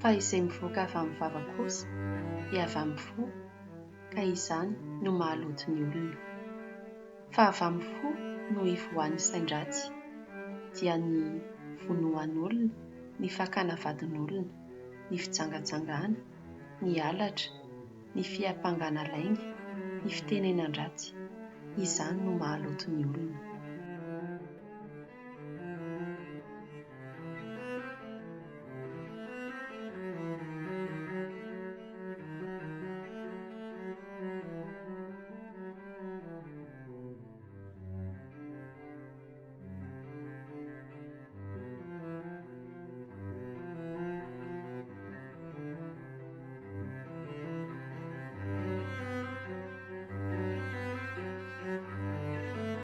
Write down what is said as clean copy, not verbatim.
fa izay mivoaka avy amin'ny vava kosa dia avy amin'ny fo, ka izany no mahaloto ny olona. Fa avy amin'ny fo no ivoahan'ny sain-dratsy, dia ny vonoan'olona, ny fakana vadin'olona, ny fijangajangana, ny halatra, ny fihampangana lainga, ny fitenenan-dratsy. Izany no mahaloto ny olona.